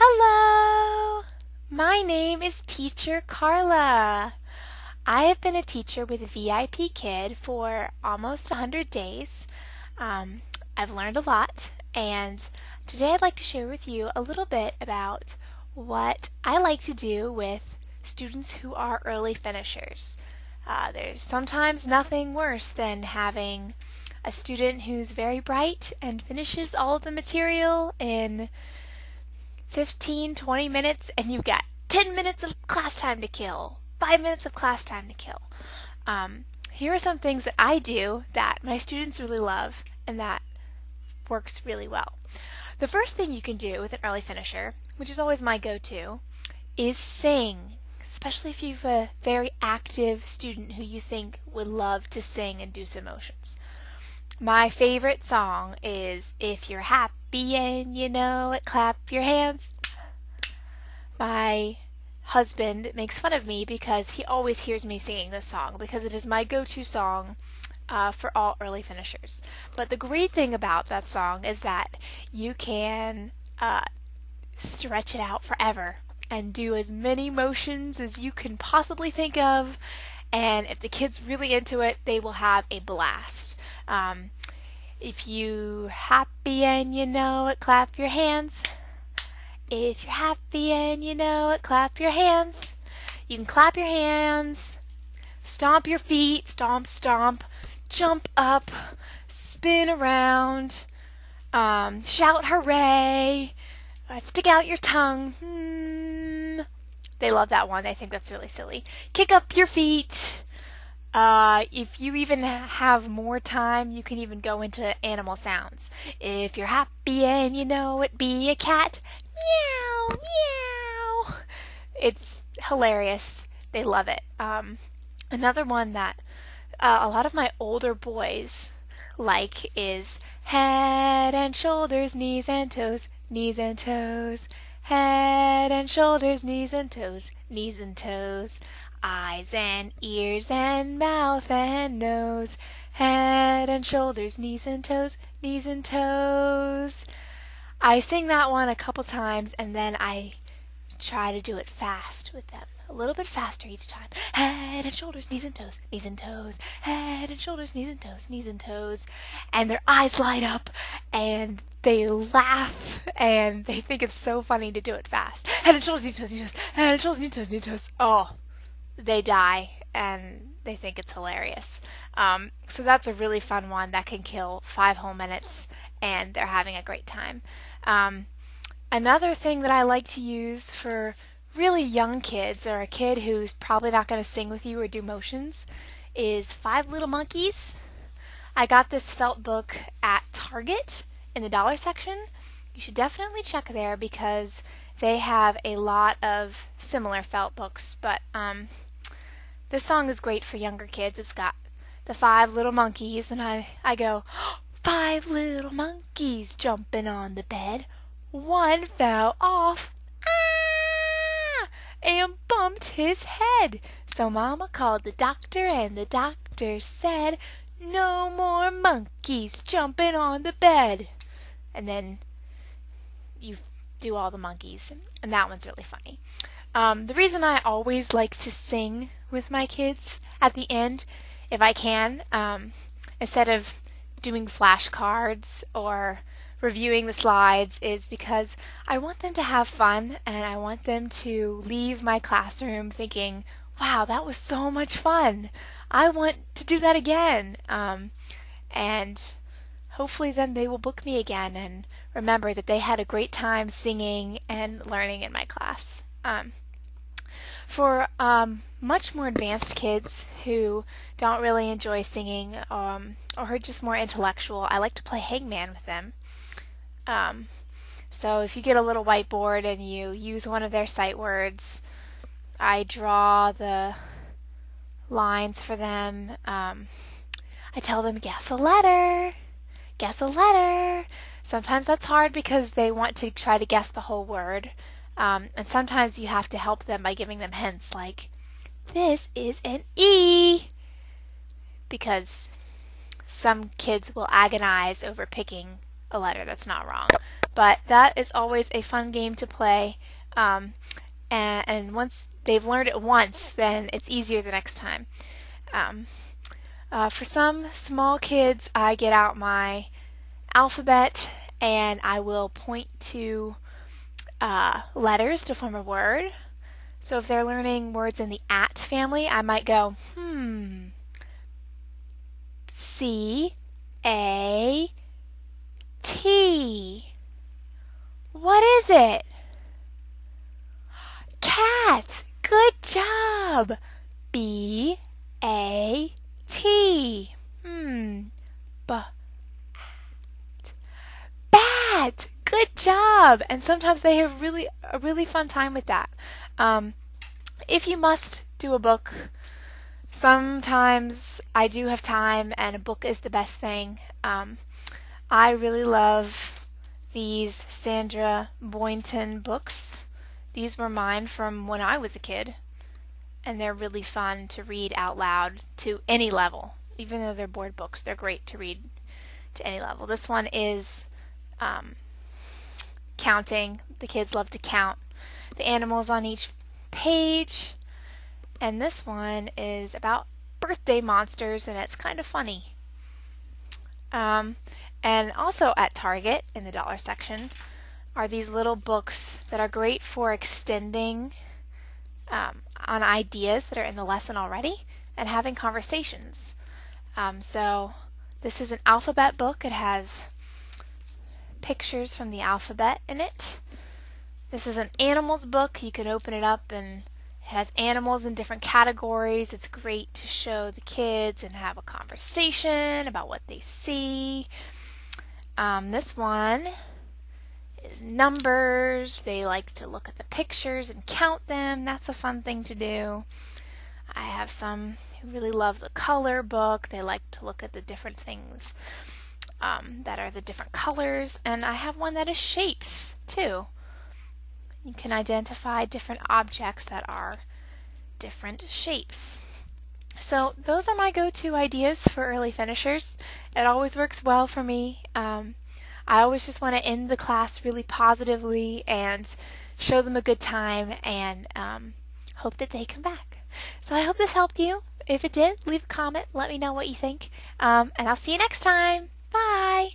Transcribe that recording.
Hello! My name is Teacher Carla. I have been a teacher with VIPKID for almost 100 days. I've learned a lot, and today I'd like to share with you a little bit about what I like to do with students who are early finishers. There's sometimes nothing worse than having a student who's very bright and finishes all of the material in 15-20 minutes, and you've got 10 minutes of class time to kill, 5 minutes of class time to kill. Here are some things that I do that my students really love and that works really well. The first thing you can do with an early finisher, which is always my go-to, is sing, especially if you've a very active student who you think would love to sing and do some motions. My favorite song is If You're Happy and You Know It, Clap Your Hands. My husband makes fun of me because he always hears me singing this song because it is my go-to song for all early finishers. But the great thing about that song is that you can stretch it out forever and do as many motions as you can possibly think of. And if the kid's really into it, they will have a blast. If you're happy and you know it, clap your hands. If you're happy and you know it, clap your hands. You can clap your hands, stomp your feet, stomp, stomp, jump up, spin around, shout hooray, stick out your tongue. They love that one. They think that's really silly. Kick up your feet. If you even have more time, you can even go into animal sounds. If you're happy and you know it, be a cat. Meow, meow. It's hilarious. They love it. Another one that a lot of my older boys like is head and shoulders, knees and toes, knees and toes. Head and shoulders, knees and toes, knees and toes. Eyes and ears and mouth and nose. Head and shoulders, knees and toes, knees and toes. I sing that one a couple times and then I try to do it fast with them. A little bit faster each time. Head and shoulders, knees and toes, knees and toes. Head and shoulders, knees and toes, knees and toes. And their eyes light up and they laugh and they think it's so funny to do it fast. Head and shoulders, knees and toes, knees and toes. Head and shoulders, knees and toes, knees and toes. Oh, they die and they think it's hilarious. So that's a really fun one that can kill 5 whole minutes and they're having a great time. Another thing that I like to use for really young kids or a kid who's probably not going to sing with you or do motions is 5 Little Monkeys. I got this felt book at Target in the dollar section. You should definitely check there because they have a lot of similar felt books, but this song is great for younger kids. It's got the 5 little monkeys and I go, 5 little monkeys jumping on the bed. One fell off and bumped his head. So Mama called the doctor and the doctor said, no more monkeys jumping on the bed. And then you do all the monkeys, and that one's really funny. The reason I always like to sing with my kids at the end, if I can, instead of doing flashcards or reviewing the slides, is because I want them to have fun and I want them to leave my classroom thinking, wow, that was so much fun. I want to do that again. And hopefully then they will book me again and remember that they had a great time singing and learning in my class. For much more advanced kids who don't really enjoy singing or are just more intellectual, I like to play hangman with them. So if you get a little whiteboard and you use one of their sight words, I draw the lines for them. I tell them, guess a letter. Guess a letter. Sometimes that's hard because they want to try to guess the whole word. And sometimes you have to help them by giving them hints like, this is an E. Because some kids will agonize over picking a letter that's not wrong. But that is always a fun game to play. And once they've learned it once, then it's easier the next time. For some small kids, I get out my alphabet and I will point to letters to form a word. So if they're learning words in the at family, I might go, C, A, T. What is it? Cat. Good job. B, A, T. Bat. Good job. And sometimes they have a really fun time with that. If you must do a book, sometimes I do have time and a book is the best thing. I really love these Sandra Boynton books. These were mine from when I was a kid, and they're really fun to read out loud to any level. Even though they're board books, they're great to read to any level. This one is counting. The kids love to count the animals on each page. And this one is about birthday monsters, and it's kind of funny. And also at Target, in the dollar section, are these little books that are great for extending on ideas that are in the lesson already and having conversations. So this is an alphabet book. It has pictures from the alphabet in it. This is an animals book. You can open it up and it has animals in different categories. It's great to show the kids and have a conversation about what they see. This one is numbers. They like to look at the pictures and count them. That's a fun thing to do. I have some who really love the color book. They like to look at the different things that are the different colors. And I have one that is shapes too. You can identify different objects that are different shapes. So those are my go-to ideas for early finishers. It always works well for me. I always just want to end the class really positively and show them a good time and hope that they come back. So I hope this helped you. If it did, leave a comment. Let me know what you think. And I'll see you next time. Bye!